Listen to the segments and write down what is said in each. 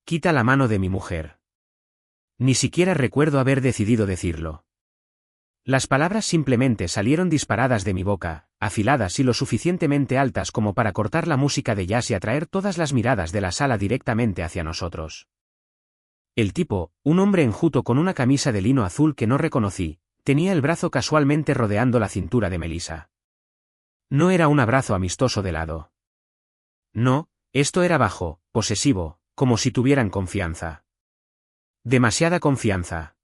Quita la mano de mi mujer. Ni siquiera recuerdo haber decidido decirlo. Las palabras simplemente salieron disparadas de mi boca, afiladas y lo suficientemente altas como para cortar la música de jazz y atraer todas las miradas de la sala directamente hacia nosotros. El tipo, un hombre enjuto con una camisa de lino azul que no reconocí, tenía el brazo casualmente rodeando la cintura de Melissa. No era un abrazo amistoso de lado. No, esto era bajo, posesivo, como si tuvieran confianza. Demasiada confianza.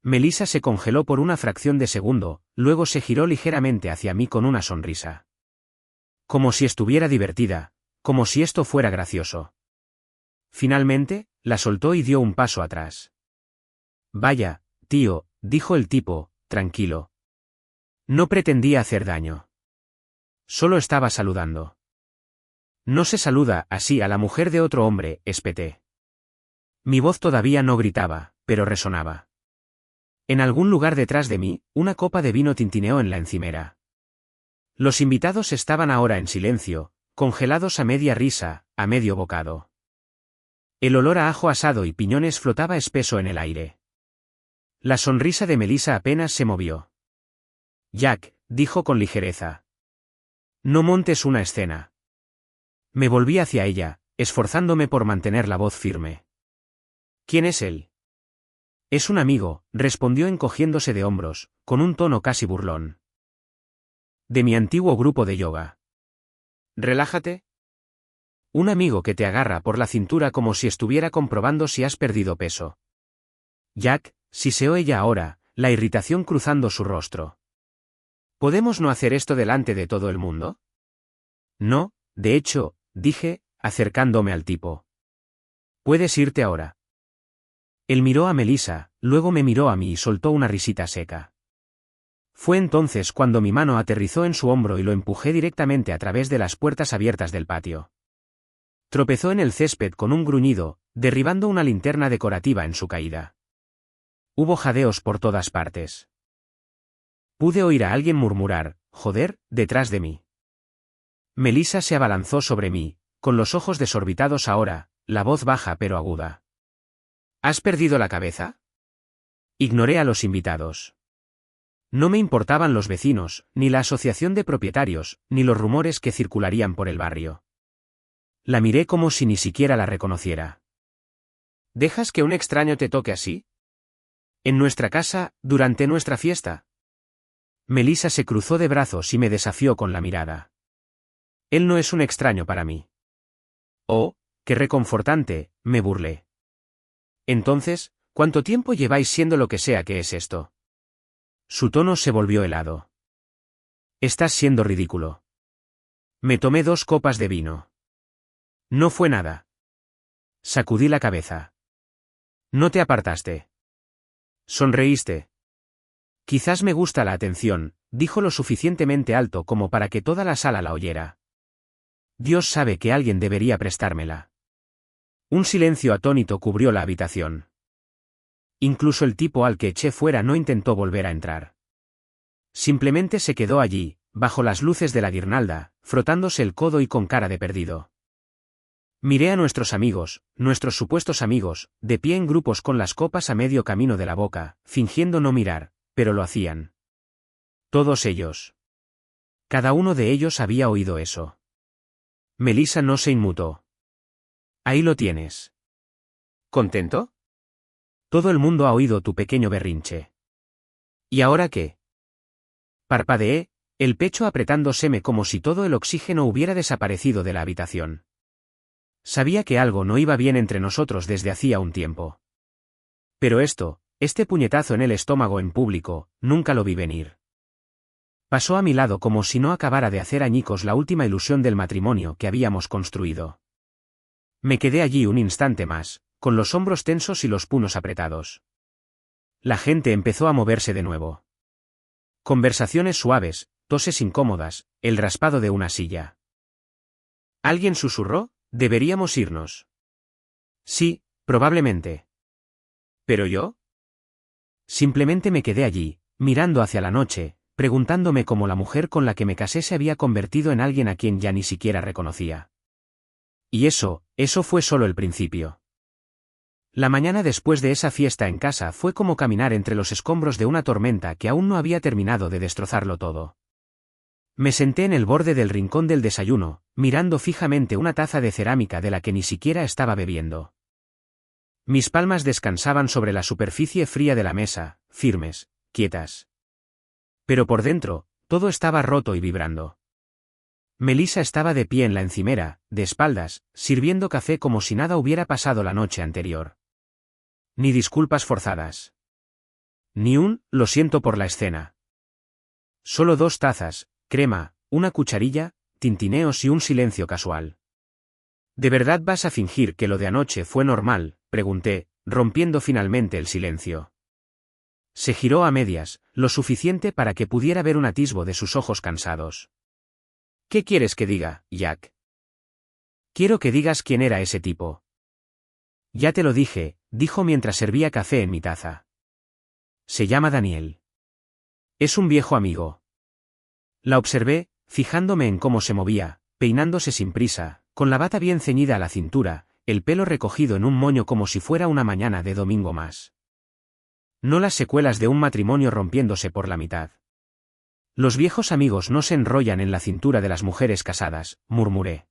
Melissa se congeló por una fracción de segundo, luego se giró ligeramente hacia mí con una sonrisa. Como si estuviera divertida, como si esto fuera gracioso. Finalmente, la soltó y dio un paso atrás. Vaya, tío, dijo el tipo, tranquilo. No pretendía hacer daño. Solo estaba saludando. No se saluda así a la mujer de otro hombre, espeté. Mi voz todavía no gritaba, pero resonaba. En algún lugar detrás de mí, una copa de vino tintineó en la encimera. Los invitados estaban ahora en silencio, congelados a media risa, a medio bocado. El olor a ajo asado y piñones flotaba espeso en el aire. La sonrisa de Melissa apenas se movió. Jack, dijo con ligereza. No montes una escena. Me volví hacia ella, esforzándome por mantener la voz firme. ¿Quién es él? Es un amigo, respondió encogiéndose de hombros, con un tono casi burlón. De mi antiguo grupo de yoga. Relájate. Un amigo que te agarra por la cintura como si estuviera comprobando si has perdido peso. Jack, siseó ella ahora, la irritación cruzando su rostro. ¿Podemos no hacer esto delante de todo el mundo? No, de hecho, dije, acercándome al tipo. Puedes irte ahora. Él miró a Melissa, luego me miró a mí y soltó una risita seca. Fue entonces cuando mi mano aterrizó en su hombro y lo empujé directamente a través de las puertas abiertas del patio. Tropezó en el césped con un gruñido, derribando una linterna decorativa en su caída. Hubo jadeos por todas partes. Pude oír a alguien murmurar, joder, detrás de mí. Melissa se abalanzó sobre mí, con los ojos desorbitados ahora, la voz baja pero aguda. ¿Has perdido la cabeza? Ignoré a los invitados. No me importaban los vecinos, ni la asociación de propietarios, ni los rumores que circularían por el barrio. La miré como si ni siquiera la reconociera. ¿Dejas que un extraño te toque así? ¿En nuestra casa, durante nuestra fiesta? Melissa se cruzó de brazos y me desafió con la mirada. Él no es un extraño para mí. Oh, qué reconfortante, me burlé. Entonces, ¿cuánto tiempo lleváis siendo lo que sea que es esto? Su tono se volvió helado. Estás siendo ridículo. Me tomé 2 copas de vino. No fue nada. Sacudí la cabeza. No te apartaste. Sonreíste. Quizás me gusta la atención, dijo lo suficientemente alto como para que toda la sala la oyera. Dios sabe que alguien debería prestármela. Un silencio atónito cubrió la habitación. Incluso el tipo al que eché fuera no intentó volver a entrar. Simplemente se quedó allí, bajo las luces de la guirnalda, frotándose el codo y con cara de perdido. Miré a nuestros amigos, nuestros supuestos amigos, de pie en grupos con las copas a medio camino de la boca, fingiendo no mirar, pero lo hacían. Todos ellos. Cada uno de ellos había oído eso. Melissa no se inmutó. Ahí lo tienes. ¿Contento? Todo el mundo ha oído tu pequeño berrinche. ¿Y ahora qué? Parpadeé, el pecho apretándoseme como si todo el oxígeno hubiera desaparecido de la habitación. Sabía que algo no iba bien entre nosotros desde hacía un tiempo. Pero este puñetazo en el estómago en público, nunca lo vi venir. Pasó a mi lado como si no acabara de hacer añicos la última ilusión del matrimonio que habíamos construido. Me quedé allí un instante más, con los hombros tensos y los puños apretados. La gente empezó a moverse de nuevo. Conversaciones suaves, toses incómodas, el raspado de una silla. ¿Alguien susurró? Deberíamos irnos. Sí, probablemente. ¿Pero yo? Simplemente me quedé allí, mirando hacia la noche, preguntándome cómo la mujer con la que me casé se había convertido en alguien a quien ya ni siquiera reconocía. Y eso fue solo el principio. La mañana después de esa fiesta en casa fue como caminar entre los escombros de una tormenta que aún no había terminado de destrozarlo todo. Me senté en el borde del rincón del desayuno, mirando fijamente una taza de cerámica de la que ni siquiera estaba bebiendo. Mis palmas descansaban sobre la superficie fría de la mesa, firmes, quietas. Pero por dentro, todo estaba roto y vibrando. Melissa estaba de pie en la encimera, de espaldas, sirviendo café como si nada hubiera pasado la noche anterior. Ni disculpas forzadas. Ni un, lo siento por la escena. Solo 2 tazas, crema, una cucharilla, tintineos y un silencio casual. ¿De verdad vas a fingir que lo de anoche fue normal?, pregunté, rompiendo finalmente el silencio. Se giró a medias, lo suficiente para que pudiera ver un atisbo de sus ojos cansados. ¿Qué quieres que diga, Jack? Quiero que digas quién era ese tipo. Ya te lo dije, dijo mientras servía café en mi taza. Se llama Daniel. Es un viejo amigo. La observé, fijándome en cómo se movía, peinándose sin prisa, con la bata bien ceñida a la cintura, el pelo recogido en un moño como si fuera una mañana de domingo más. No las secuelas de un matrimonio rompiéndose por la mitad. Los viejos amigos no se enrollan en la cintura de las mujeres casadas, murmuré.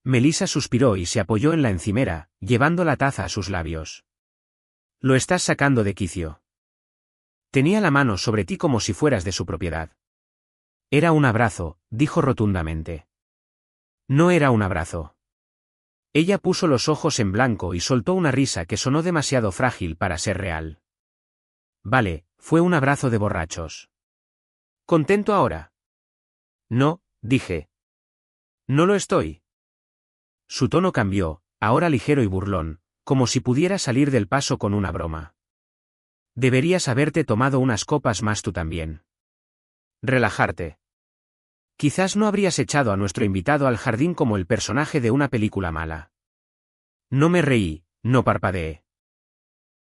Melissa suspiró y se apoyó en la encimera, llevando la taza a sus labios. Lo estás sacando de quicio. Tenía la mano sobre ti como si fueras de su propiedad. Era un abrazo, dijo rotundamente. No era un abrazo. Ella puso los ojos en blanco y soltó una risa que sonó demasiado frágil para ser real. Vale, fue un abrazo de borrachos. ¿Contento ahora? No, dije. No lo estoy. Su tono cambió, ahora ligero y burlón, como si pudiera salir del paso con una broma. Deberías haberte tomado unas copas más tú también. Relajarte. Quizás no habrías echado a nuestro invitado al jardín como el personaje de una película mala. No me reí, no parpadeé.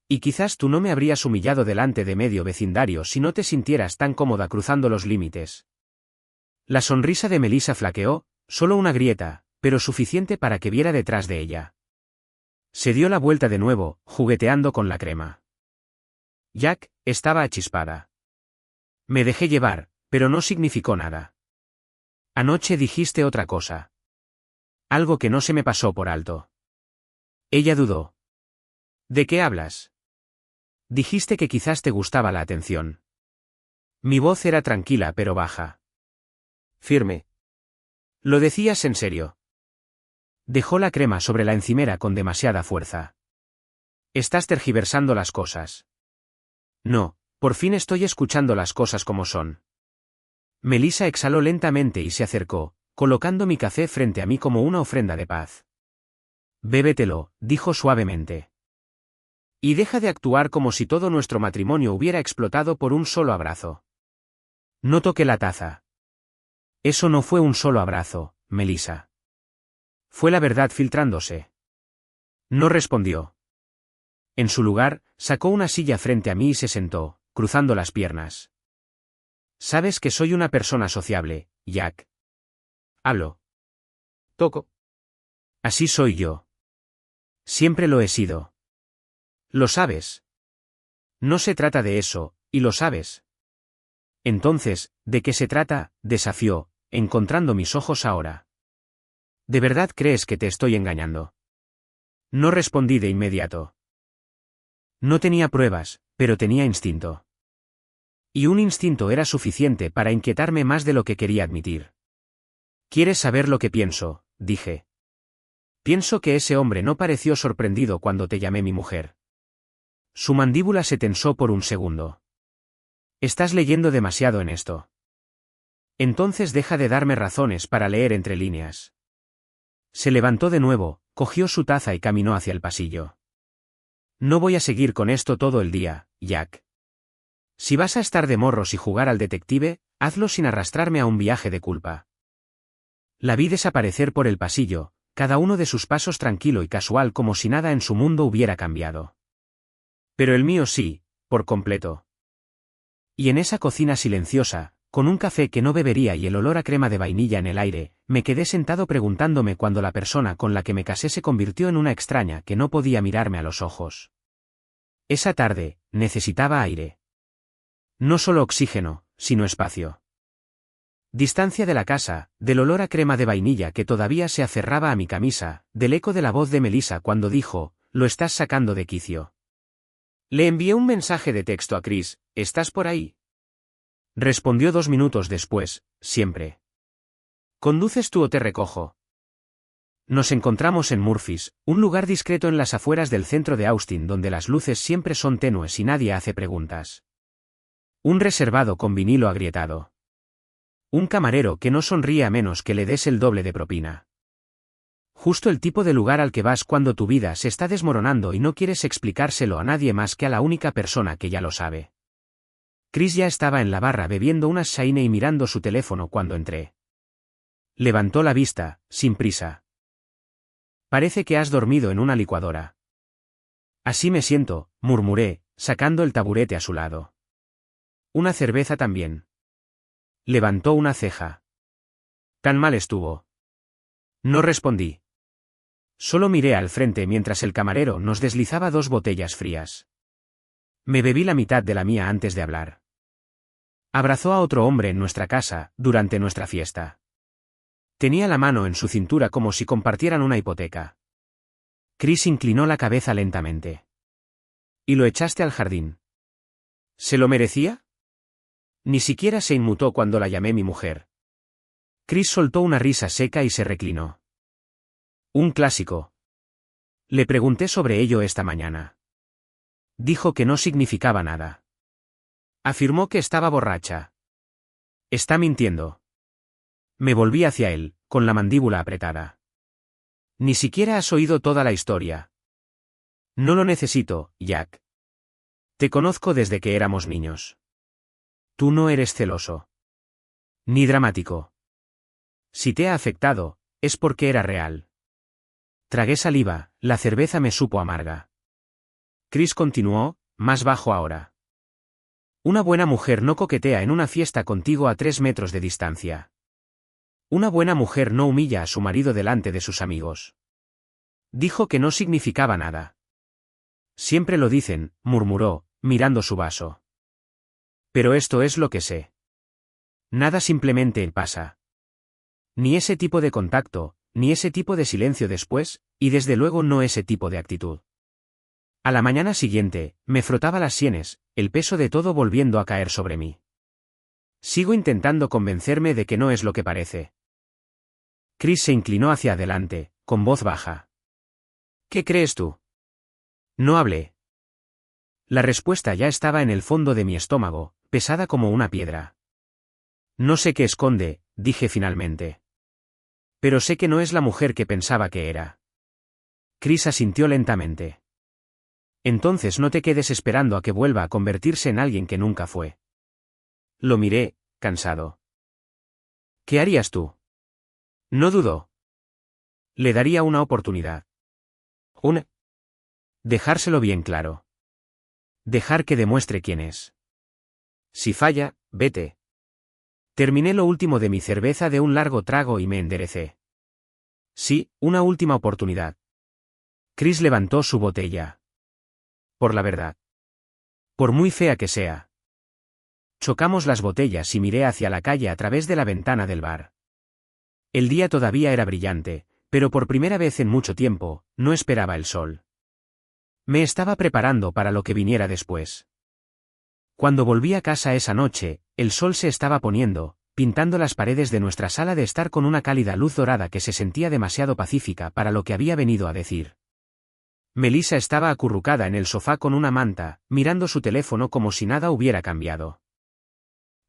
Y quizás tú no me habrías humillado delante de medio vecindario si no te sintieras tan cómoda cruzando los límites. La sonrisa de Melissa flaqueó, solo una grieta, pero suficiente para que viera detrás de ella. Se dio la vuelta de nuevo, jugueteando con la crema. Jack estaba achispada. Me dejé llevar, pero no significó nada. Anoche dijiste otra cosa. Algo que no se me pasó por alto. Ella dudó. ¿De qué hablas? Dijiste que quizás te gustaba la atención. Mi voz era tranquila pero baja. Firme. ¿Lo decías en serio? Dejó la crema sobre la encimera con demasiada fuerza. Estás tergiversando las cosas. No, por fin estoy escuchando las cosas como son. Melissa exhaló lentamente y se acercó, colocando mi café frente a mí como una ofrenda de paz. Bébetelo, dijo suavemente. Y deja de actuar como si todo nuestro matrimonio hubiera explotado por un solo abrazo. No toqué la taza. Eso no fue un solo abrazo, Melissa. Fue la verdad filtrándose. No respondió. En su lugar, sacó una silla frente a mí y se sentó, cruzando las piernas. Sabes que soy una persona sociable, Jack. Hablo. Toco. Así soy yo. Siempre lo he sido. ¿Lo sabes? No se trata de eso, y lo sabes. Entonces, ¿de qué se trata?, desafió, encontrando mis ojos ahora. ¿De verdad crees que te estoy engañando? No respondí de inmediato. No tenía pruebas, pero tenía instinto. Y un instinto era suficiente para inquietarme más de lo que quería admitir. ¿Quieres saber lo que pienso?, dije. Pienso que ese hombre no pareció sorprendido cuando te llamé mi mujer. Su mandíbula se tensó por un segundo. Estás leyendo demasiado en esto. Entonces deja de darme razones para leer entre líneas. Se levantó de nuevo, cogió su taza y caminó hacia el pasillo. No voy a seguir con esto todo el día, Jack. Si vas a estar de morros y jugar al detective, hazlo sin arrastrarme a un viaje de culpa. La vi desaparecer por el pasillo, cada uno de sus pasos tranquilo y casual como si nada en su mundo hubiera cambiado. Pero el mío sí, por completo. Y en esa cocina silenciosa, con un café que no bebería y el olor a crema de vainilla en el aire, me quedé sentado preguntándome cuándo la persona con la que me casé se convirtió en una extraña que no podía mirarme a los ojos. Esa tarde, necesitaba aire. No solo oxígeno, sino espacio. Distancia de la casa, del olor a crema de vainilla que todavía se aferraba a mi camisa, del eco de la voz de Melissa cuando dijo, «Lo estás sacando de quicio». Le envié un mensaje de texto a Chris, «¿Estás por ahí?». Respondió 2 minutos después, «Siempre». ¿Conduces tú o te recojo? Nos encontramos en Murphy's, un lugar discreto en las afueras del centro de Austin donde las luces siempre son tenues y nadie hace preguntas. Un reservado con vinilo agrietado. Un camarero que no sonríe a menos que le des el doble de propina. Justo el tipo de lugar al que vas cuando tu vida se está desmoronando y no quieres explicárselo a nadie más que a la única persona que ya lo sabe. Chris ya estaba en la barra bebiendo unas Shine y mirando su teléfono cuando entré. Levantó la vista, sin prisa. Parece que has dormido en una licuadora. Así me siento, murmuré, sacando el taburete a su lado. Una cerveza también. Levantó una ceja. Tan mal estuvo. No respondí. Solo miré al frente mientras el camarero nos deslizaba 2 botellas frías. Me bebí la mitad de la mía antes de hablar. Abrazó a otro hombre en nuestra casa, durante nuestra fiesta. Tenía la mano en su cintura como si compartieran una hipoteca. Chris inclinó la cabeza lentamente. ¿Y lo echaste al jardín? ¿Se lo merecía? Ni siquiera se inmutó cuando la llamé mi mujer. Chris soltó una risa seca y se reclinó. Un clásico. Le pregunté sobre ello esta mañana. Dijo que no significaba nada. Afirmó que estaba borracha. Está mintiendo. Me volví hacia él, con la mandíbula apretada. Ni siquiera has oído toda la historia. No lo necesito, Jack. Te conozco desde que éramos niños. Tú no eres celoso. Ni dramático. Si te ha afectado, es porque era real. Tragué saliva, la cerveza me supo amarga. Chris continuó, más bajo ahora. Una buena mujer no coquetea en una fiesta contigo a 3 metros de distancia. Una buena mujer no humilla a su marido delante de sus amigos. Dijo que no significaba nada. Siempre lo dicen, murmuró, mirando su vaso. Pero esto es lo que sé. Nada simplemente pasa. Ni ese tipo de contacto, ni ese tipo de silencio después, y desde luego no ese tipo de actitud. A la mañana siguiente, me frotaba las sienes, el peso de todo volviendo a caer sobre mí. Sigo intentando convencerme de que no es lo que parece. Chris se inclinó hacia adelante, con voz baja. ¿Qué crees tú? No hablé. La respuesta ya estaba en el fondo de mi estómago, pesada como una piedra. No sé qué esconde, dije finalmente. Pero sé que no es la mujer que pensaba que era. Chris asintió lentamente. Entonces no te quedes esperando a que vuelva a convertirse en alguien que nunca fue. Lo miré, cansado. ¿Qué harías tú? No dudó. Le daría una oportunidad. Dejárselo bien claro. Dejar que demuestre quién es. Si falla, vete. Terminé lo último de mi cerveza de un largo trago y me enderecé. Sí, una última oportunidad. Chris levantó su botella. Por la verdad. Por muy fea que sea. Chocamos las botellas y miré hacia la calle a través de la ventana del bar. El día todavía era brillante, pero por primera vez en mucho tiempo, no esperaba el sol. Me estaba preparando para lo que viniera después. Cuando volví a casa esa noche, el sol se estaba poniendo, pintando las paredes de nuestra sala de estar con una cálida luz dorada que se sentía demasiado pacífica para lo que había venido a decir. Melissa estaba acurrucada en el sofá con una manta, mirando su teléfono como si nada hubiera cambiado.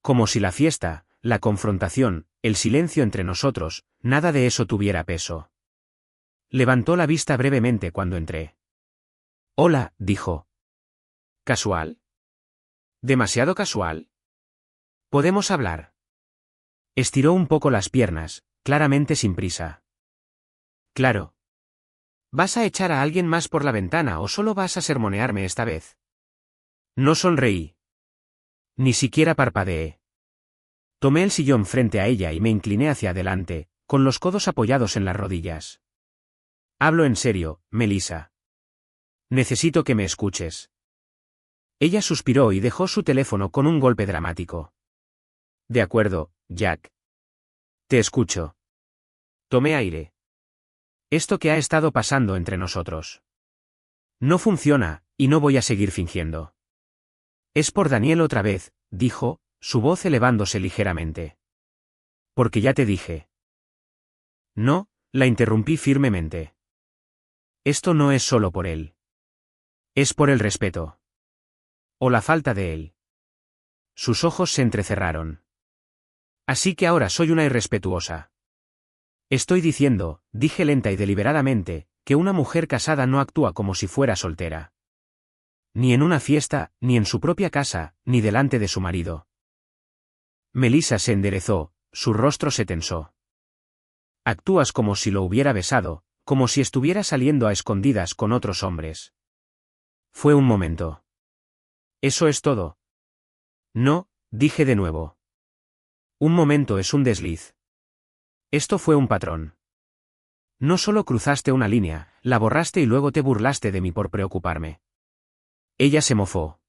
Como si la fiesta, la confrontación, el silencio entre nosotros, nada de eso tuviera peso. Levantó la vista brevemente cuando entré. Hola, dijo. ¿Casual? ¿Demasiado casual? ¿Podemos hablar? Estiró un poco las piernas, claramente sin prisa. Claro. ¿Vas a echar a alguien más por la ventana o solo vas a sermonearme esta vez? No sonreí. Ni siquiera parpadeé. Tomé el sillón frente a ella y me incliné hacia adelante, con los codos apoyados en las rodillas. Hablo en serio, Melissa. Necesito que me escuches. Ella suspiró y dejó su teléfono con un golpe dramático. De acuerdo, Jack. Te escucho. Tomé aire. Esto que ha estado pasando entre nosotros. No funciona, y no voy a seguir fingiendo. Es por Daniel otra vez, dijo, su voz elevándose ligeramente. Porque ya te dije. No, la interrumpí firmemente. Esto no es solo por él. Es por el respeto. O la falta de él. Sus ojos se entrecerraron. Así que ahora soy una irrespetuosa. Estoy diciendo, dije lenta y deliberadamente, que una mujer casada no actúa como si fuera soltera. Ni en una fiesta, ni en su propia casa, ni delante de su marido. Melissa se enderezó, su rostro se tensó. Actúas como si lo hubiera besado, como si estuviera saliendo a escondidas con otros hombres. Fue un momento. ¿Eso es todo? No, dije de nuevo. Un momento es un desliz. Esto fue un patrón. No solo cruzaste una línea, la borraste y luego te burlaste de mí por preocuparme. Ella se mofó.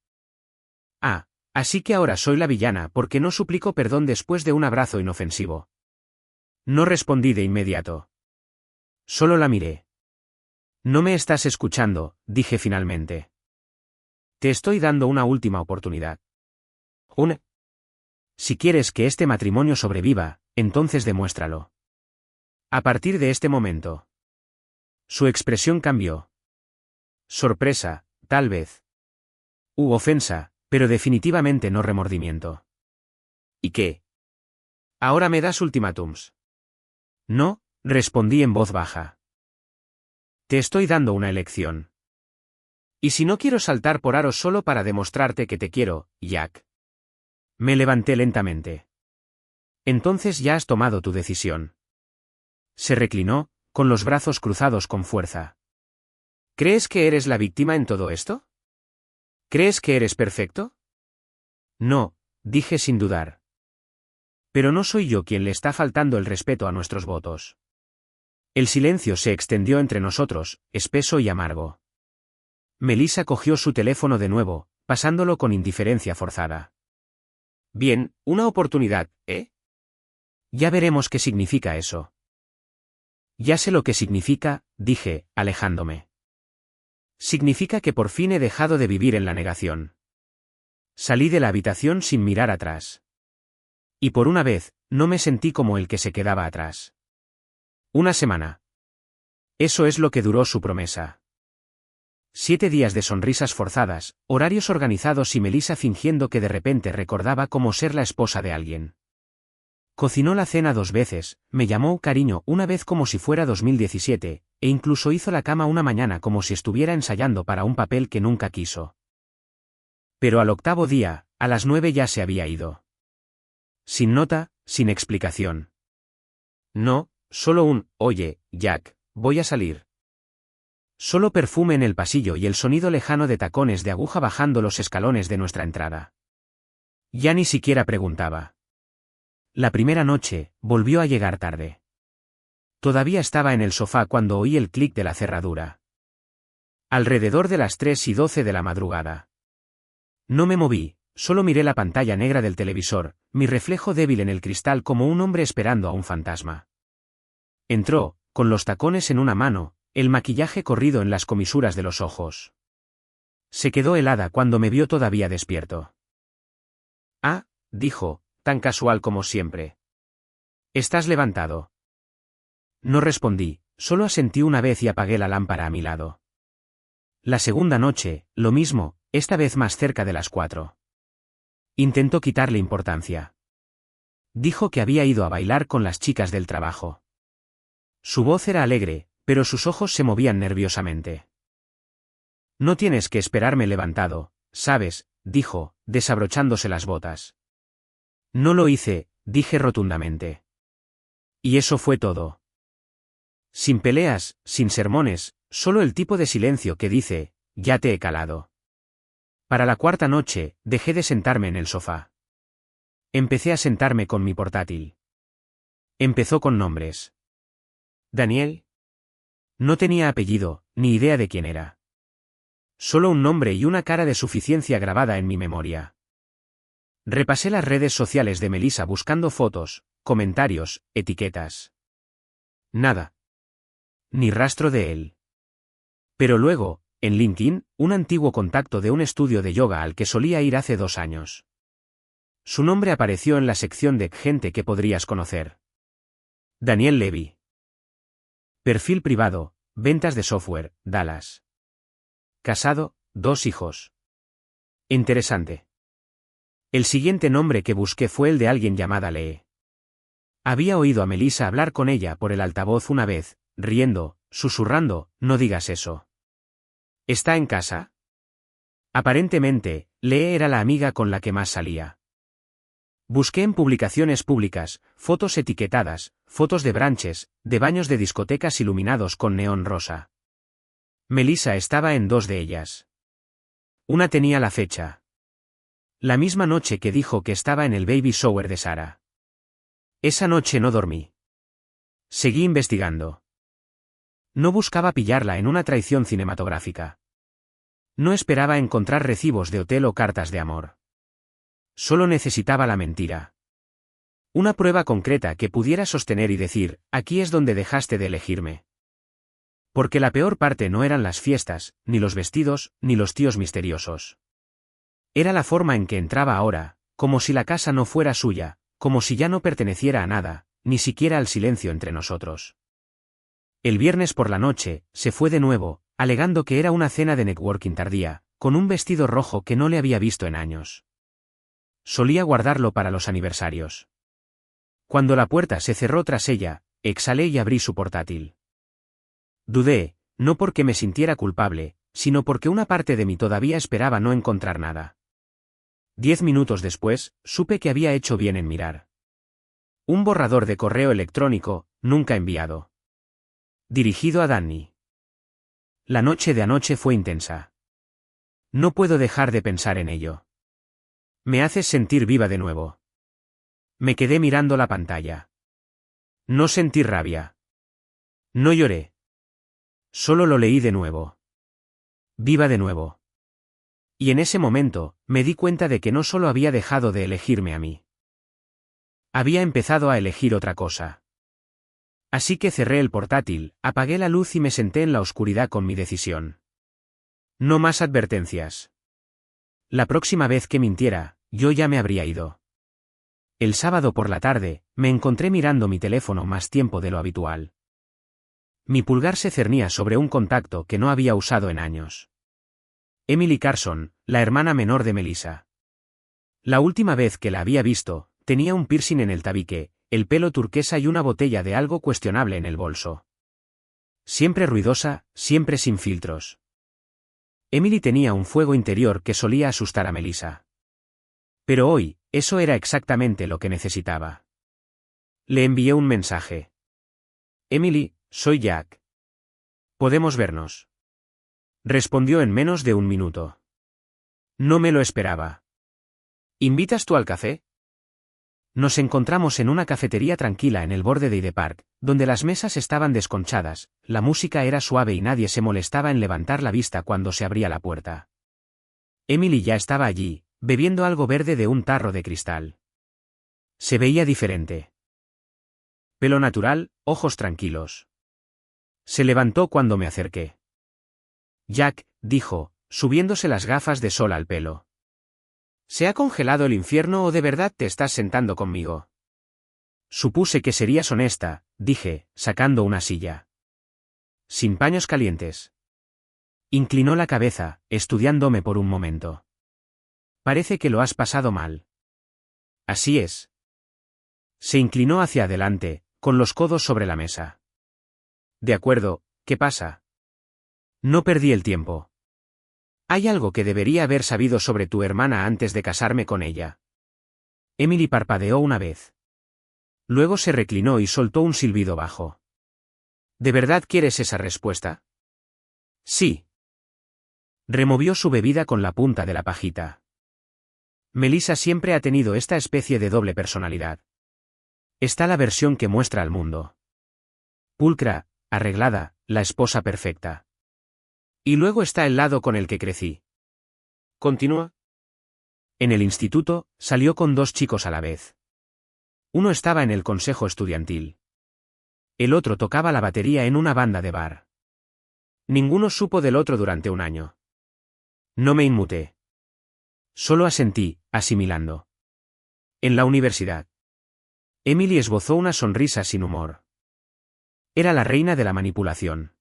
Ah, así que ahora soy la villana porque no suplico perdón después de un abrazo inofensivo. No respondí de inmediato. Solo la miré. No me estás escuchando, dije finalmente. Te estoy dando una última oportunidad. Si quieres que este matrimonio sobreviva, entonces demuéstralo. A partir de este momento. Su expresión cambió. Sorpresa, tal vez. Ofensa, pero definitivamente no remordimiento. ¿Y qué? ¿Ahora me das ultimátums? No, respondí en voz baja. Te estoy dando una elección. ¿Y si no quiero saltar por aros solo para demostrarte que te quiero, Jack? Me levanté lentamente. Entonces ya has tomado tu decisión. Se reclinó, con los brazos cruzados con fuerza. ¿Crees que eres la víctima en todo esto? ¿Crees que eres perfecto? No, dije sin dudar. Pero no soy yo quien le está faltando el respeto a nuestros votos. El silencio se extendió entre nosotros, espeso y amargo. Melissa cogió su teléfono de nuevo, pasándolo con indiferencia forzada. Bien, una oportunidad, ¿eh? Ya veremos qué significa eso. Ya sé lo que significa, dije, alejándome. Significa que por fin he dejado de vivir en la negación. Salí de la habitación sin mirar atrás. Y por una vez, no me sentí como el que se quedaba atrás. Una semana. Eso es lo que duró su promesa. 7 días de sonrisas forzadas, horarios organizados y Melissa fingiendo que de repente recordaba cómo ser la esposa de alguien. Cocinó la cena 2 veces, me llamó cariño una vez como si fuera 2017, e incluso hizo la cama una mañana como si estuviera ensayando para un papel que nunca quiso. Pero al 8º día, a las 9 ya se había ido. Sin nota, sin explicación. No, solo un, oye, Jack, voy a salir. Solo perfume en el pasillo y el sonido lejano de tacones de aguja bajando los escalones de nuestra entrada. Ya ni siquiera preguntaba. La primera noche, volvió a llegar tarde. Todavía estaba en el sofá cuando oí el clic de la cerradura. Alrededor de las 3:12 de la madrugada. No me moví, solo miré la pantalla negra del televisor, mi reflejo débil en el cristal como un hombre esperando a un fantasma. Entró, con los tacones en una mano, el maquillaje corrido en las comisuras de los ojos. Se quedó helada cuando me vio todavía despierto. Ah, dijo, tan casual como siempre. ¿Estás levantado? No respondí, solo asentí una vez y apagué la lámpara a mi lado. La segunda noche, lo mismo, esta vez más cerca de las 4. Intentó quitarle importancia. Dijo que había ido a bailar con las chicas del trabajo. Su voz era alegre, pero sus ojos se movían nerviosamente. No tienes que esperarme levantado, ¿sabes?, dijo, desabrochándose las botas. No lo hice, dije rotundamente. Y eso fue todo. Sin peleas, sin sermones, solo el tipo de silencio que dice, ya te he calado. Para la 4ª noche, dejé de sentarme en el sofá. Empecé a sentarme con mi portátil. Empezó con nombres. Daniel. No tenía apellido, ni idea de quién era. Solo un nombre y una cara de suficiencia grabada en mi memoria. Repasé las redes sociales de Melissa buscando fotos, comentarios, etiquetas. Nada. Ni rastro de él. Pero luego, en LinkedIn, un antiguo contacto de un estudio de yoga al que solía ir hace 2 años. Su nombre apareció en la sección de gente que podrías conocer. Daniel Levy. Perfil privado, ventas de software, Dallas. Casado, 2 hijos. Interesante. El siguiente nombre que busqué fue el de alguien llamada Lee. Había oído a Melissa hablar con ella por el altavoz una vez, riendo, susurrando, no digas eso. ¿Está en casa? Aparentemente, Lee era la amiga con la que más salía. Busqué en publicaciones públicas, fotos etiquetadas, fotos de branches, de baños de discotecas iluminados con neón rosa. Melissa estaba en 2 de ellas. Una tenía la fecha. La misma noche que dijo que estaba en el baby shower de Sara. Esa noche no dormí. Seguí investigando. No buscaba pillarla en una traición cinematográfica. No esperaba encontrar recibos de hotel o cartas de amor. Solo necesitaba la mentira. Una prueba concreta que pudiera sostener y decir, aquí es donde dejaste de elegirme. Porque la peor parte no eran las fiestas, ni los vestidos, ni los tíos misteriosos. Era la forma en que entraba ahora, como si la casa no fuera suya, como si ya no perteneciera a nada, ni siquiera al silencio entre nosotros. El viernes por la noche, se fue de nuevo, alegando que era una cena de networking tardía, con un vestido rojo que no le había visto en años. Solía guardarlo para los aniversarios. Cuando la puerta se cerró tras ella, exhalé y abrí su portátil. Dudé, no porque me sintiera culpable, sino porque una parte de mí todavía esperaba no encontrar nada. 10 minutos después, supe que había hecho bien en mirar. Un borrador de correo electrónico, nunca enviado. Dirigido a Danny. La noche de anoche fue intensa. No puedo dejar de pensar en ello. Me haces sentir viva de nuevo. Me quedé mirando la pantalla. No sentí rabia. No lloré. Solo lo leí de nuevo. Viva de nuevo. Y en ese momento, me di cuenta de que no solo había dejado de elegirme a mí. Había empezado a elegir otra cosa. Así que cerré el portátil, apagué la luz y me senté en la oscuridad con mi decisión. No más advertencias. La próxima vez que mintiera, yo ya me habría ido. El sábado por la tarde, me encontré mirando mi teléfono más tiempo de lo habitual. Mi pulgar se cernía sobre un contacto que no había usado en años. Emily Carson, la hermana menor de Melissa. La última vez que la había visto, tenía un piercing en el tabique, el pelo turquesa y una botella de algo cuestionable en el bolso. Siempre ruidosa, siempre sin filtros. Emily tenía un fuego interior que solía asustar a Melissa. Pero hoy, eso era exactamente lo que necesitaba. Le envié un mensaje. Emily, soy Jack. ¿Podemos vernos? Respondió en menos de 1 minuto. No me lo esperaba. ¿Invitas tú al café? Nos encontramos en una cafetería tranquila en el borde de Hyde Park, donde las mesas estaban desconchadas, la música era suave y nadie se molestaba en levantar la vista cuando se abría la puerta. Emily ya estaba allí, bebiendo algo verde de un tarro de cristal. Se veía diferente. Pelo natural, ojos tranquilos. Se levantó cuando me acerqué. Jack, dijo, subiéndose las gafas de sol al pelo. ¿Se ha congelado el infierno o de verdad te estás sentando conmigo? Supuse que serías honesta, dije, sacando una silla. Sin paños calientes. Inclinó la cabeza, estudiándome por un momento. Parece que lo has pasado mal. Así es. Se inclinó hacia adelante, con los codos sobre la mesa. De acuerdo, ¿qué pasa? No perdí el tiempo. Hay algo que debería haber sabido sobre tu hermana antes de casarme con ella. Emily parpadeó una vez. Luego se reclinó y soltó un silbido bajo. ¿De verdad quieres esa respuesta? Sí. Removió su bebida con la punta de la pajita. Melissa siempre ha tenido esta especie de doble personalidad. Está la versión que muestra al mundo. Pulcra, arreglada, la esposa perfecta. Y luego está el lado con el que crecí. Continúa. En el instituto, salió con 2 chicos a la vez. Uno estaba en el consejo estudiantil. El otro tocaba la batería en una banda de bar. Ninguno supo del otro durante un año. No me inmuté. Solo asentí, asimilando. En la universidad. Emily esbozó una sonrisa sin humor. Era la reina de la manipulación.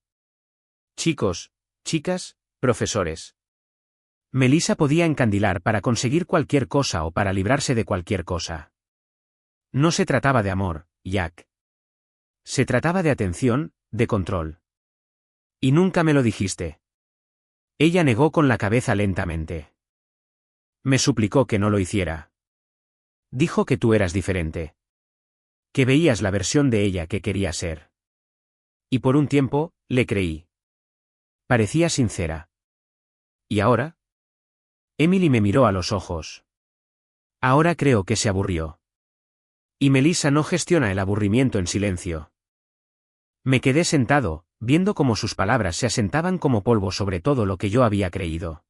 Chicos, chicas, profesores. Melissa podía encandilar para conseguir cualquier cosa o para librarse de cualquier cosa. No se trataba de amor, Jack. Se trataba de atención, de control. Y nunca me lo dijiste. Ella negó con la cabeza lentamente. Me suplicó que no lo hiciera. Dijo que tú eras diferente. Que veías la versión de ella que quería ser. Y por un tiempo, le creí. Parecía sincera. ¿Y ahora? Emily me miró a los ojos. Ahora creo que se aburrió. Y Melissa no gestiona el aburrimiento en silencio. Me quedé sentado, viendo cómo sus palabras se asentaban como polvo sobre todo lo que yo había creído.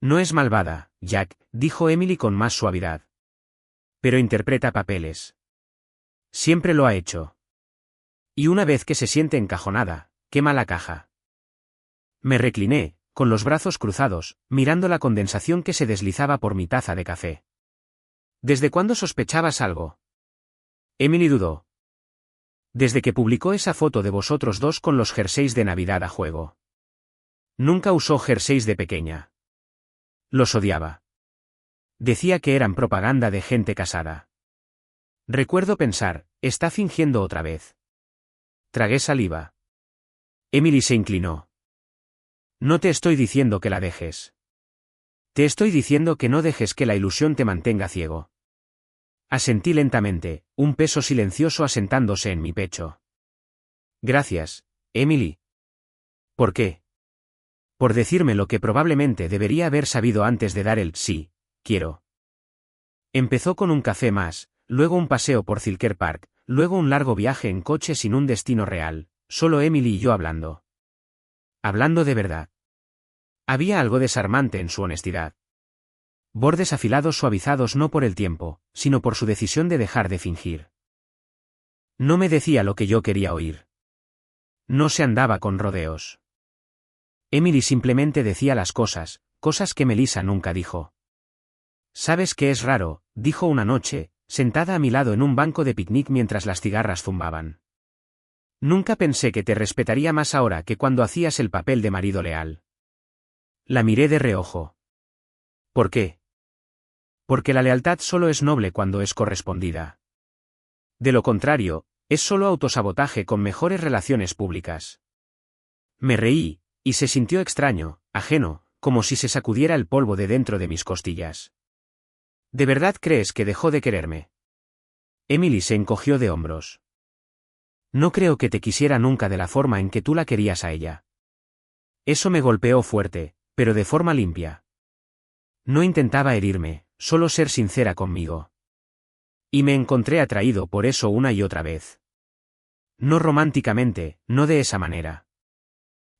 No es malvada, Jack, dijo Emily con más suavidad. Pero interpreta papeles. Siempre lo ha hecho. Y una vez que se siente encajonada, quema la caja. Me recliné, con los brazos cruzados, mirando la condensación que se deslizaba por mi taza de café. ¿Desde cuándo sospechabas algo? Emily dudó. Desde que publicó esa foto de vosotros dos con los jerseys de Navidad a juego. Nunca usó jerseys de pequeña. Los odiaba. Decía que eran propaganda de gente casada. Recuerdo pensar, está fingiendo otra vez. Tragué saliva. Emily se inclinó. No te estoy diciendo que la dejes. Te estoy diciendo que no dejes que la ilusión te mantenga ciego. Asentí lentamente, un peso silencioso asentándose en mi pecho. Gracias, Emily. ¿Por qué? Por decirme lo que probablemente debería haber sabido antes de dar el sí, quiero. Empezó con un café más, luego un paseo por Zilker Park, luego un largo viaje en coche sin un destino real, solo Emily y yo hablando. Hablando de verdad. Había algo desarmante en su honestidad. Bordes afilados suavizados no por el tiempo, sino por su decisión de dejar de fingir. No me decía lo que yo quería oír. No se andaba con rodeos. Emily simplemente decía las cosas, cosas que Melissa nunca dijo. ¿Sabes qué es raro?, dijo una noche, sentada a mi lado en un banco de picnic mientras las cigarras zumbaban. Nunca pensé que te respetaría más ahora que cuando hacías el papel de marido leal. La miré de reojo. ¿Por qué? Porque la lealtad solo es noble cuando es correspondida. De lo contrario, es solo autosabotaje con mejores relaciones públicas. Me reí, y se sintió extraño, ajeno, como si se sacudiera el polvo de dentro de mis costillas. ¿De verdad crees que dejó de quererme? Emily se encogió de hombros. No creo que te quisiera nunca de la forma en que tú la querías a ella. Eso me golpeó fuerte, pero de forma limpia. No intentaba herirme, solo ser sincera conmigo. Y me encontré atraído por eso una y otra vez. No románticamente, no de esa manera.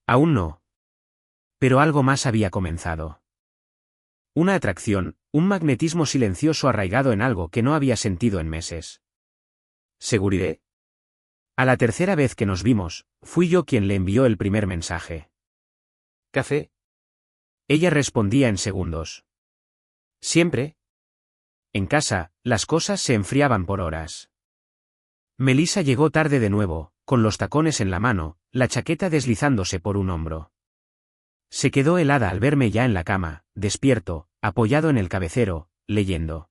Aún no. Pero algo más había comenzado. Una atracción, un magnetismo silencioso arraigado en algo que no había sentido en meses. ¿Seguridad? A la tercera vez que nos vimos, fui yo quien le envió el primer mensaje. ¿Café? Ella respondía en segundos. ¿Siempre? En casa, las cosas se enfriaban por horas. Melissa llegó tarde de nuevo, con los tacones en la mano, la chaqueta deslizándose por un hombro. Se quedó helada al verme ya en la cama, despierto, apoyado en el cabecero, leyendo.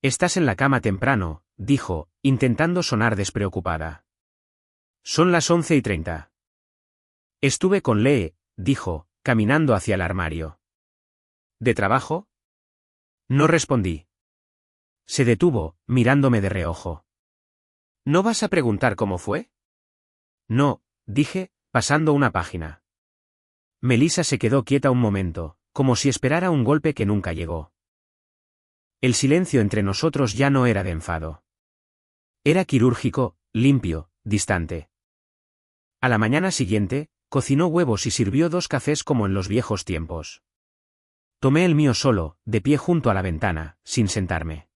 Estás en la cama temprano, dijo, intentando sonar despreocupada. Son las 11:30. Estuve con Lee, dijo, caminando hacia el armario. ¿De trabajo? No respondí. Se detuvo, mirándome de reojo. ¿No vas a preguntar cómo fue? No, dije, pasando una página. Melissa se quedó quieta un momento, como si esperara un golpe que nunca llegó. El silencio entre nosotros ya no era de enfado. Era quirúrgico, limpio, distante. A la mañana siguiente, cocinó huevos y sirvió 2 cafés como en los viejos tiempos. Tomé el mío solo, de pie junto a la ventana, sin sentarme.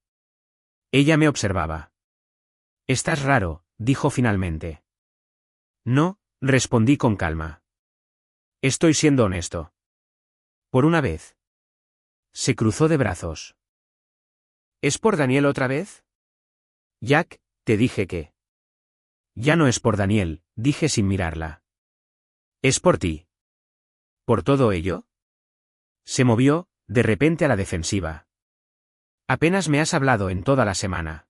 Ella me observaba. «Estás raro», dijo finalmente. «No», respondí con calma. «Estoy siendo honesto». «Por una vez». Se cruzó de brazos. «¿Es por Daniel otra vez?» «Jack, te dije que». «Ya no es por Daniel», dije sin mirarla. «Es por ti». ¿Por todo ello?» Se movió, de repente a la defensiva. «Apenas me has hablado en toda la semana».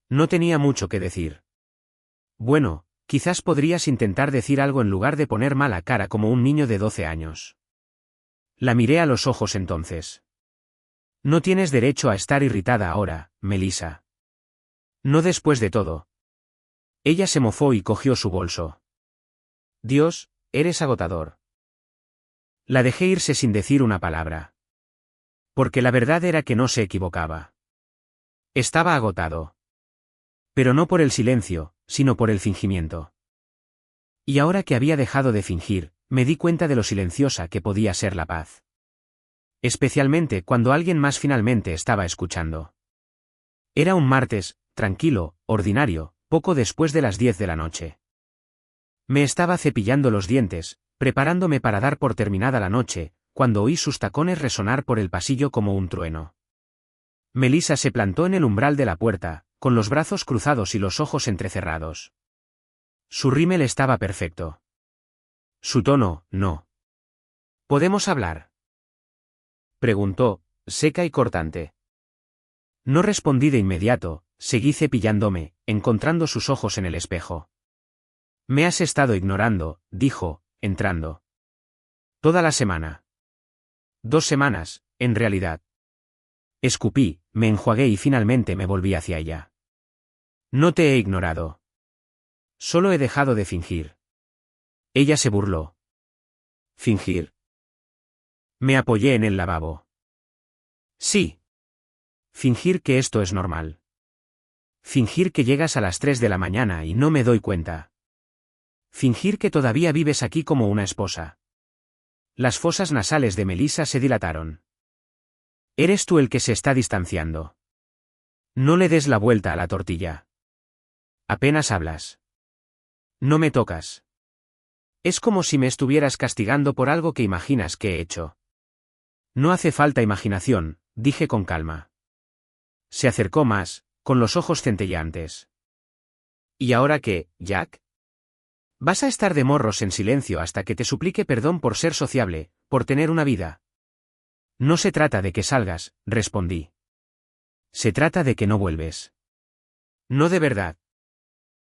No tenía mucho que decir. «Bueno, quizás podrías intentar decir algo en lugar de poner mala cara como un niño de 12 años». La miré a los ojos entonces. «No tienes derecho a estar irritada ahora, Melissa. No después de todo». Ella se mofó y cogió su bolso. «Dios, eres agotador». La dejé irse sin decir una palabra. Porque la verdad era que no se equivocaba. Estaba agotado. Pero no por el silencio, sino por el fingimiento. Y ahora que había dejado de fingir, me di cuenta de lo silenciosa que podía ser la paz. Especialmente cuando alguien más finalmente estaba escuchando. Era un martes, tranquilo, ordinario, poco después de las 10 de la noche. Me estaba cepillando los dientes, preparándome para dar por terminada la noche, cuando oí sus tacones resonar por el pasillo como un trueno. Melissa se plantó en el umbral de la puerta, con los brazos cruzados y los ojos entrecerrados. Su rímel estaba perfecto. Su tono, no. ¿Podemos hablar?, preguntó, seca y cortante. No respondí de inmediato, seguí cepillándome, encontrando sus ojos en el espejo. «Me has estado ignorando», dijo, entrando. «Toda la semana». 2 semanas, en realidad. Escupí, me enjuagué y finalmente me volví hacia ella. «No te he ignorado. Solo he dejado de fingir». Ella se burló. «¿Fingir?» Me apoyé en el lavabo. «Sí. Fingir que esto es normal. Fingir que llegas a las 3 de la mañana y no me doy cuenta. Fingir que todavía vives aquí como una esposa». Las fosas nasales de Melissa se dilataron. «Eres tú el que se está distanciando. No le des la vuelta a la tortilla. Apenas hablas. No me tocas. Es como si me estuvieras castigando por algo que imaginas que he hecho». «No hace falta imaginación», dije con calma. Se acercó más, con los ojos centelleantes. «¿Y ahora qué, Jack? ¿Vas a estar de morros en silencio hasta que te suplique perdón por ser sociable, por tener una vida?» «No se trata de que salgas», respondí. «Se trata de que no vuelves». «No de verdad».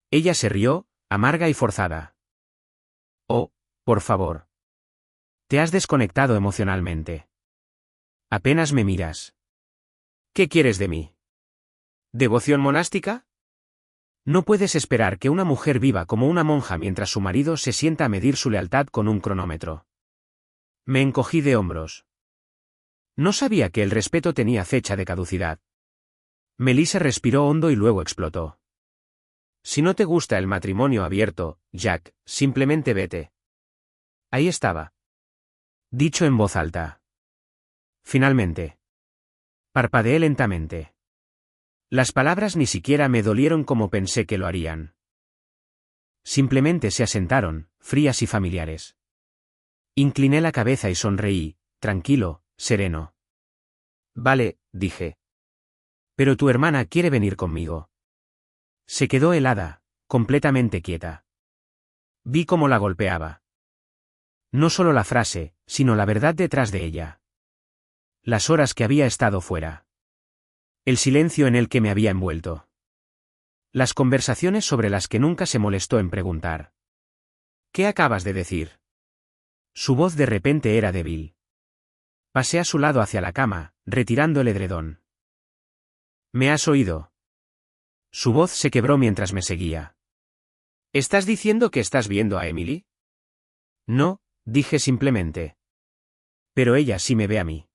Ella se rió, amarga y forzada. «Oh, por favor. Te has desconectado emocionalmente. Apenas me miras. ¿Qué quieres de mí? ¿Devoción monástica? No puedes esperar que una mujer viva como una monja mientras su marido se sienta a medir su lealtad con un cronómetro». Me encogí de hombros. No sabía que el respeto tenía fecha de caducidad. Melissa respiró hondo y luego explotó. «Si no te gusta el matrimonio abierto, Jack, simplemente vete». Ahí estaba. Dicho en voz alta. Finalmente. Parpadeé lentamente. Las palabras ni siquiera me dolieron como pensé que lo harían. Simplemente se asentaron, frías y familiares. Incliné la cabeza y sonreí, tranquilo, sereno. «Vale», dije. «Pero tu hermana quiere venir conmigo». Se quedó helada, completamente quieta. Vi cómo la golpeaba. No solo la frase, sino la verdad detrás de ella. Las horas que había estado fuera. El silencio en el que me había envuelto. Las conversaciones sobre las que nunca se molestó en preguntar. «¿Qué acabas de decir?». Su voz de repente era débil. Pasé a su lado hacia la cama, retirando el edredón. «¿Me has oído?». Su voz se quebró mientras me seguía. «¿Estás diciendo que estás viendo a Emily?». «No», dije simplemente. «Pero ella sí me ve a mí».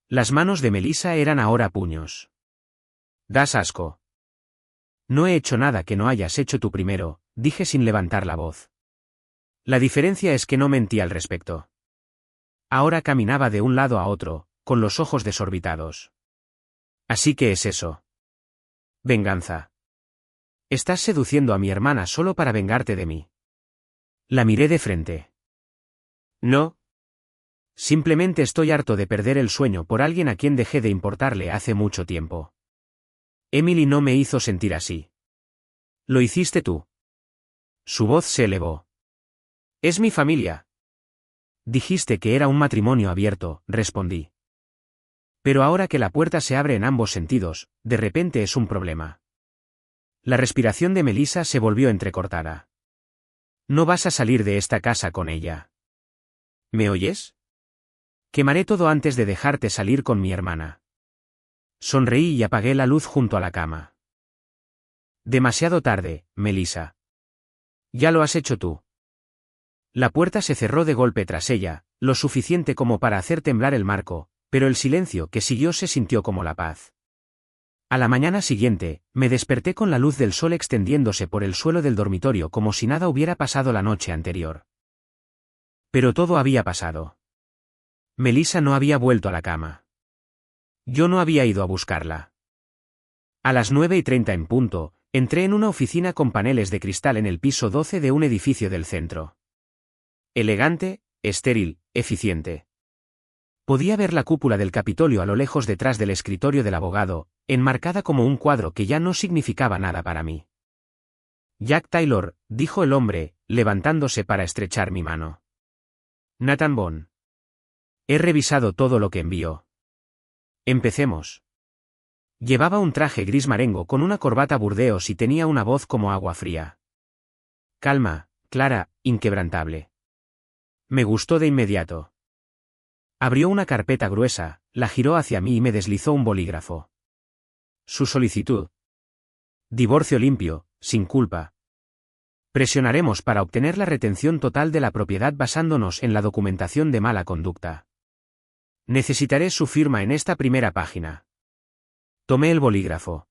Las manos de Melissa eran ahora puños. Das asco. No he hecho nada que no hayas hecho tú primero, dije sin levantar la voz. La diferencia es que no mentí al respecto. Ahora caminaba de un lado a otro, con los ojos desorbitados. Así que es eso. Venganza. Estás seduciendo a mi hermana solo para vengarte de mí. La miré de frente. No. Simplemente estoy harto de perder el sueño por alguien a quien dejé de importarle hace mucho tiempo. Emily no me hizo sentir así. Lo hiciste tú. Su voz se elevó. Es mi familia. Dijiste que era un matrimonio abierto, respondí. Pero ahora que la puerta se abre en ambos sentidos, de repente es un problema. La respiración de Melissa se volvió entrecortada. No vas a salir de esta casa con ella. ¿Me oyes? Quemaré todo antes de dejarte salir con mi hermana. Sonreí y apagué la luz junto a la cama. Demasiado tarde, Melissa. Ya lo has hecho tú. La puerta se cerró de golpe tras ella, lo suficiente como para hacer temblar el marco, pero el silencio que siguió se sintió como la paz. A la mañana siguiente, me desperté con la luz del sol extendiéndose por el suelo del dormitorio como si nada hubiera pasado la noche anterior. Pero todo había pasado. Melissa no había vuelto a la cama. Yo no había ido a buscarla. A las 9:30 en punto, entré en una oficina con paneles de cristal en el piso 12 de un edificio del centro. Elegante, estéril, eficiente. Podía ver la cúpula del Capitolio a lo lejos detrás del escritorio del abogado, enmarcada como un cuadro que ya no significaba nada para mí. Jack Taylor, dijo el hombre, levantándose para estrechar mi mano. Nathan Bond. He revisado todo lo que envió. Empecemos. Llevaba un traje gris marengo con una corbata burdeos y tenía una voz como agua fría. Calma, clara, inquebrantable. Me gustó de inmediato. Abrió una carpeta gruesa, la giró hacia mí y me deslizó un bolígrafo. Su solicitud. Divorcio limpio, sin culpa. Presionaremos para obtener la retención total de la propiedad basándonos en la documentación de mala conducta. Necesitaré su firma en esta primera página. Tomé el bolígrafo.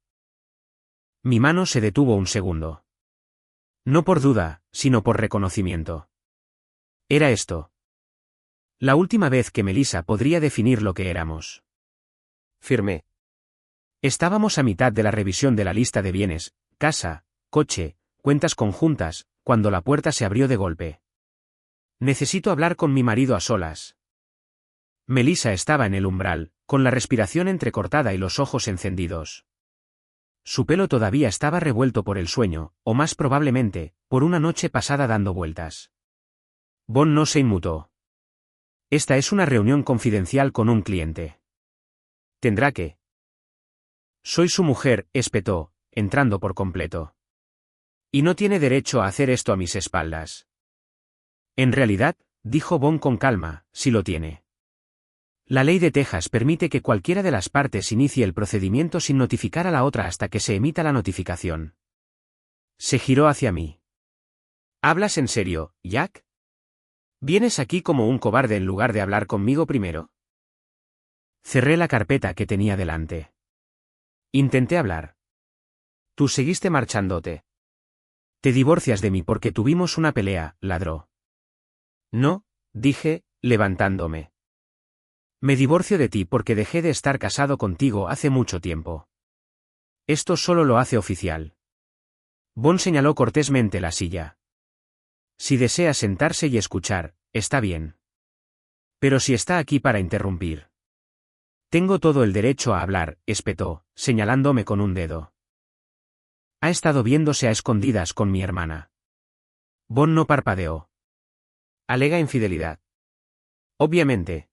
Mi mano se detuvo un segundo. No por duda, sino por reconocimiento. Era esto. La última vez que Melissa podría definir lo que éramos. Firmé. Estábamos a mitad de la revisión de la lista de bienes, casa, coche, cuentas conjuntas, cuando la puerta se abrió de golpe. Necesito hablar con mi marido a solas. Melissa estaba en el umbral, con la respiración entrecortada y los ojos encendidos. Su pelo todavía estaba revuelto por el sueño, o más probablemente, por una noche pasada dando vueltas. Bond no se inmutó. Esta es una reunión confidencial con un cliente. Tendrá que. Soy su mujer, espetó, entrando por completo. Y no tiene derecho a hacer esto a mis espaldas. En realidad, dijo Bond con calma, sí lo tiene. La ley de Texas permite que cualquiera de las partes inicie el procedimiento sin notificar a la otra hasta que se emita la notificación. Se giró hacia mí. ¿Hablas en serio, Jack? ¿Vienes aquí como un cobarde en lugar de hablar conmigo primero? Cerré la carpeta que tenía delante. Intenté hablar. Tú seguiste marchándote. Te divorcias de mí porque tuvimos una pelea, ladró. No, dije, levantándome. Me divorcio de ti porque dejé de estar casado contigo hace mucho tiempo. Esto solo lo hace oficial. Bond señaló cortésmente la silla. Si desea sentarse y escuchar, está bien. Pero si está aquí para interrumpir. Tengo todo el derecho a hablar, espetó, señalándome con un dedo. Ha estado viéndose a escondidas con mi hermana. Bond no parpadeó. Alega infidelidad. Obviamente.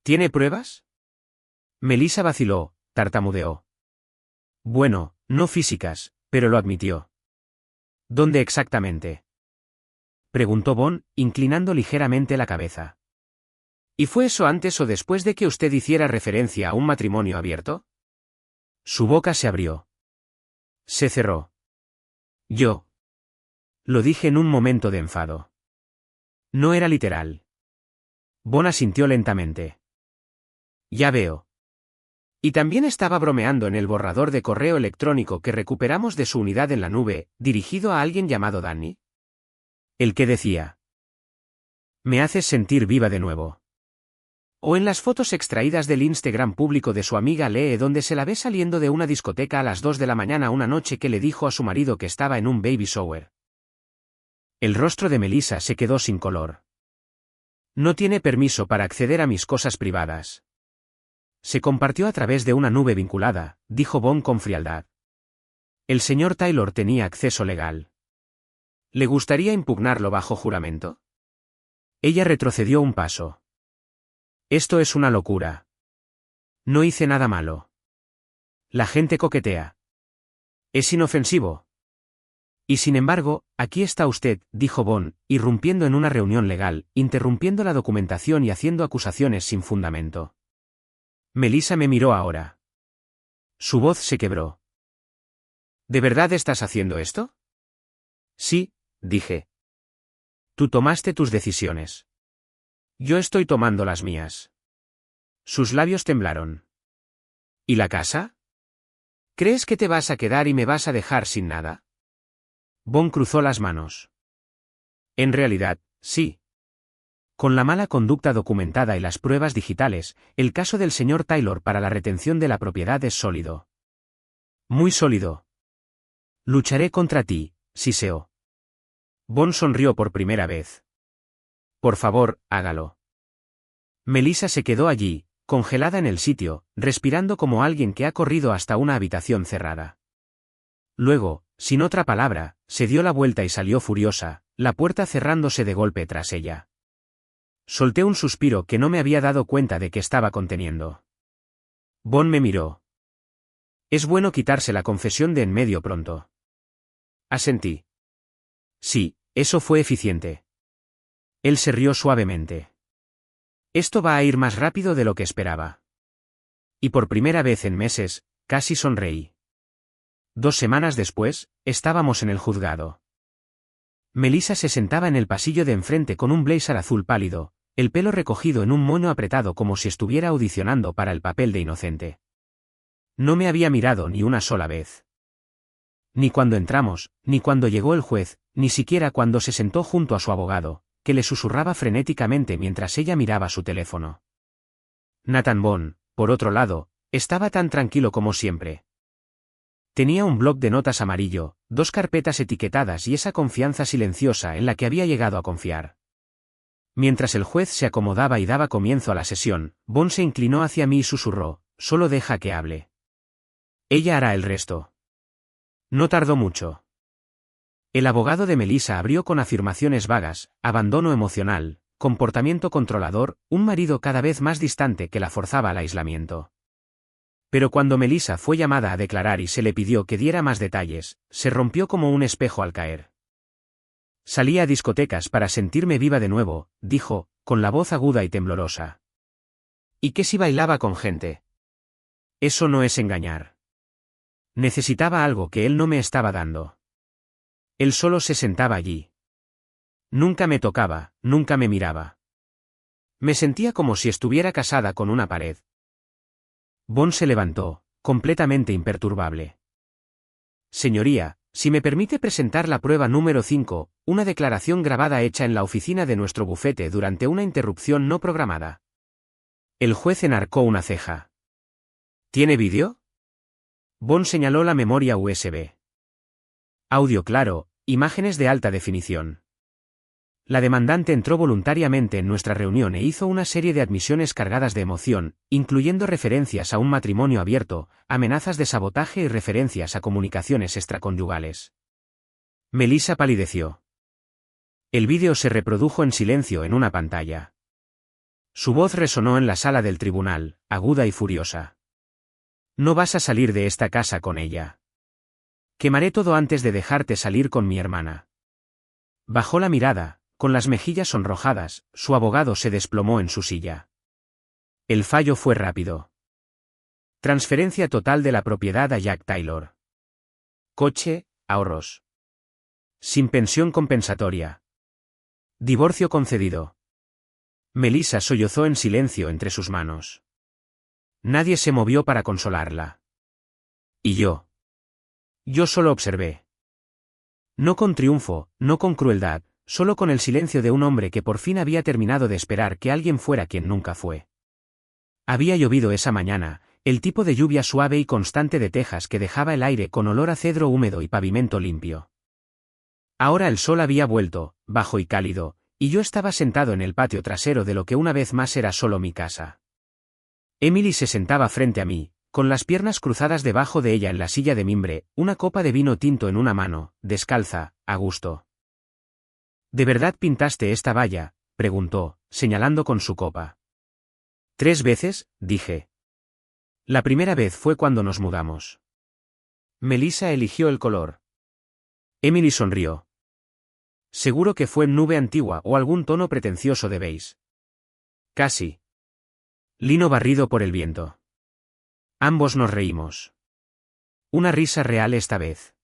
¿Tiene pruebas? Melissa vaciló, tartamudeó. Bueno, no físicas, pero lo admitió. ¿Dónde exactamente? Preguntó Bond, inclinando ligeramente la cabeza. ¿Y fue eso antes o después de que usted hiciera referencia a un matrimonio abierto? Su boca se abrió. Se cerró. Yo. Lo dije en un momento de enfado. No era literal. Bond asintió lentamente. Ya veo. Y también estaba bromeando en el borrador de correo electrónico que recuperamos de su unidad en la nube, dirigido a alguien llamado Danny. El que decía: me haces sentir viva de nuevo. O en las fotos extraídas del Instagram público de su amiga Lee, donde se la ve saliendo de una discoteca a las 2 de la mañana una noche que le dijo a su marido que estaba en un baby shower. El rostro de Melissa se quedó sin color. No tiene permiso para acceder a mis cosas privadas. Se compartió a través de una nube vinculada, dijo Bond con frialdad. El señor Taylor tenía acceso legal. ¿Le gustaría impugnarlo bajo juramento? Ella retrocedió un paso. Esto es una locura. No hice nada malo. La gente coquetea. Es inofensivo. Y sin embargo, aquí está usted, dijo Bond, irrumpiendo en una reunión legal, interrumpiendo la documentación y haciendo acusaciones sin fundamento. Melissa me miró ahora. Su voz se quebró. ¿De verdad estás haciendo esto? Sí, dije. Tú tomaste tus decisiones. Yo estoy tomando las mías. Sus labios temblaron. ¿Y la casa? ¿Crees que te vas a quedar y me vas a dejar sin nada? Bond cruzó las manos. En realidad, sí. Con la mala conducta documentada y las pruebas digitales, el caso del señor Taylor para la retención de la propiedad es sólido. Muy sólido. Lucharé contra ti, siseó. Bond sonrió por primera vez. Por favor, hágalo. Melissa se quedó allí, congelada en el sitio, respirando como alguien que ha corrido hasta una habitación cerrada. Luego, sin otra palabra, se dio la vuelta y salió furiosa, la puerta cerrándose de golpe tras ella. Solté un suspiro que no me había dado cuenta de que estaba conteniendo. Bond me miró. Es bueno quitarse la confesión de en medio pronto. Asentí. Sí, eso fue eficiente. Él se rió suavemente. Esto va a ir más rápido de lo que esperaba. Y por primera vez en meses, casi sonreí. 2 semanas después, estábamos en el juzgado. Melissa se sentaba en el pasillo de enfrente con un blazer azul pálido, el pelo recogido en un moño apretado como si estuviera audicionando para el papel de inocente. No me había mirado ni una sola vez. Ni cuando entramos, ni cuando llegó el juez, ni siquiera cuando se sentó junto a su abogado, que le susurraba frenéticamente mientras ella miraba su teléfono. Nathan Bond, por otro lado, estaba tan tranquilo como siempre. Tenía un bloc de notas amarillo, 2 carpetas etiquetadas y esa confianza silenciosa en la que había llegado a confiar. Mientras el juez se acomodaba y daba comienzo a la sesión, Bond se inclinó hacia mí y susurró: solo deja que hable. Ella hará el resto. No tardó mucho. El abogado de Melissa abrió con afirmaciones vagas: abandono emocional, comportamiento controlador, un marido cada vez más distante que la forzaba al aislamiento. Pero cuando Melissa fue llamada a declarar y se le pidió que diera más detalles, se rompió como un espejo al caer. Salí a discotecas para sentirme viva de nuevo, dijo, con la voz aguda y temblorosa. ¿Y qué si bailaba con gente? Eso no es engañar. Necesitaba algo que él no me estaba dando. Él solo se sentaba allí. Nunca me tocaba, nunca me miraba. Me sentía como si estuviera casada con una pared. Bond se levantó, completamente imperturbable. Señoría, si me permite presentar la prueba número 5, una declaración grabada hecha en la oficina de nuestro bufete durante una interrupción no programada. El juez enarcó una ceja. ¿Tiene vídeo? Bond señaló la memoria USB. Audio claro, imágenes de alta definición. La demandante entró voluntariamente en nuestra reunión e hizo una serie de admisiones cargadas de emoción, incluyendo referencias a un matrimonio abierto, amenazas de sabotaje y referencias a comunicaciones extraconyugales. Melissa palideció. El vídeo se reprodujo en silencio en una pantalla. Su voz resonó en la sala del tribunal, aguda y furiosa. No vas a salir de esta casa con ella. Quemaré todo antes de dejarte salir con mi hermana. Bajó la mirada. Con las mejillas sonrojadas, su abogado se desplomó en su silla. El fallo fue rápido. Transferencia total de la propiedad a Jack Taylor. Coche, ahorros. Sin pensión compensatoria. Divorcio concedido. Melissa sollozó en silencio entre sus manos. Nadie se movió para consolarla. ¿Y yo? Yo solo observé. No con triunfo, no con crueldad, solo con el silencio de un hombre que por fin había terminado de esperar que alguien fuera quien nunca fue. Había llovido esa mañana, el tipo de lluvia suave y constante de Texas que dejaba el aire con olor a cedro húmedo y pavimento limpio. Ahora el sol había vuelto, bajo y cálido, y yo estaba sentado en el patio trasero de lo que una vez más era solo mi casa. Emily se sentaba frente a mí, con las piernas cruzadas debajo de ella en la silla de mimbre, una copa de vino tinto en una mano, descalza, a gusto. ¿De verdad pintaste esta valla?, preguntó, señalando con su copa. 3 veces, dije. La primera vez fue cuando nos mudamos. Melissa eligió el color. Emily sonrió. Seguro que fue nube antigua o algún tono pretencioso de beige. Casi. Lino barrido por el viento. Ambos nos reímos. Una risa real esta vez.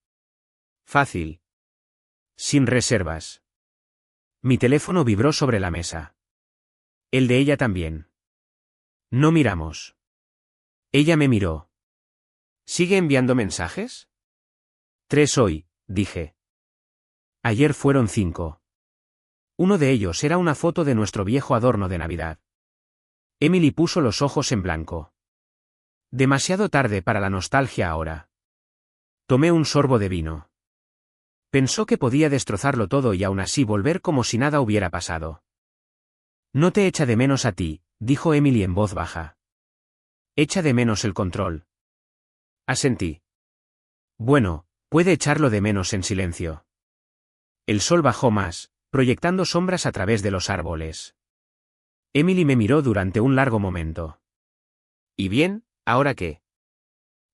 Fácil. Sin reservas. Mi teléfono vibró sobre la mesa. El de ella también. No miramos. Ella me miró. ¿Sigue enviando mensajes? 3 hoy, dije. Ayer fueron 5. Uno de ellos era una foto de nuestro viejo adorno de Navidad. Emily puso los ojos en blanco. Demasiado tarde para la nostalgia ahora. Tomé un sorbo de vino. Pensó que podía destrozarlo todo y aún así volver como si nada hubiera pasado. No te echa de menos a ti, dijo Emily en voz baja. Echa de menos el control. Asentí. Bueno, puede echarlo de menos en silencio. El sol bajó más, proyectando sombras a través de los árboles. Emily me miró durante un largo momento. ¿Y bien, ahora qué?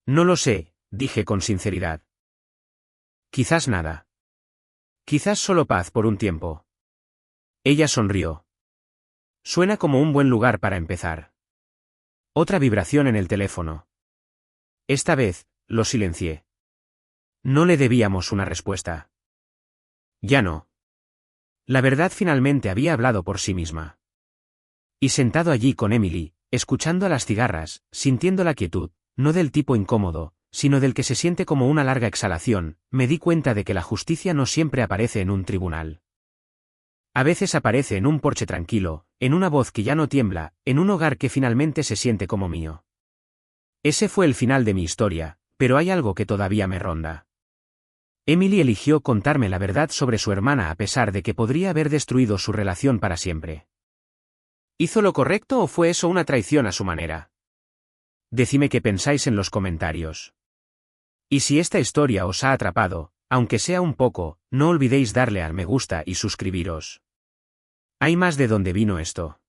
No lo sé, dije con sinceridad. Quizás nada. Quizás solo paz por un tiempo. Ella sonrió. Suena como un buen lugar para empezar. Otra vibración en el teléfono. Esta vez, lo silencié. No le debíamos una respuesta. Ya no. La verdad finalmente había hablado por sí misma. Y sentado allí con Emily, escuchando a las cigarras, sintiendo la quietud, no del tipo incómodo, sino del que se siente como una larga exhalación, me di cuenta de que la justicia no siempre aparece en un tribunal. A veces aparece en un porche tranquilo, en una voz que ya no tiembla, en un hogar que finalmente se siente como mío. Ese fue el final de mi historia, pero hay algo que todavía me ronda. Emily eligió contarme la verdad sobre su hermana a pesar de que podría haber destruido su relación para siempre. ¿Hizo lo correcto o fue eso una traición a su manera? Decidme qué pensáis en los comentarios. Y si esta historia os ha atrapado, aunque sea un poco, no olvidéis darle al me gusta y suscribiros. Hay más de dónde vino esto.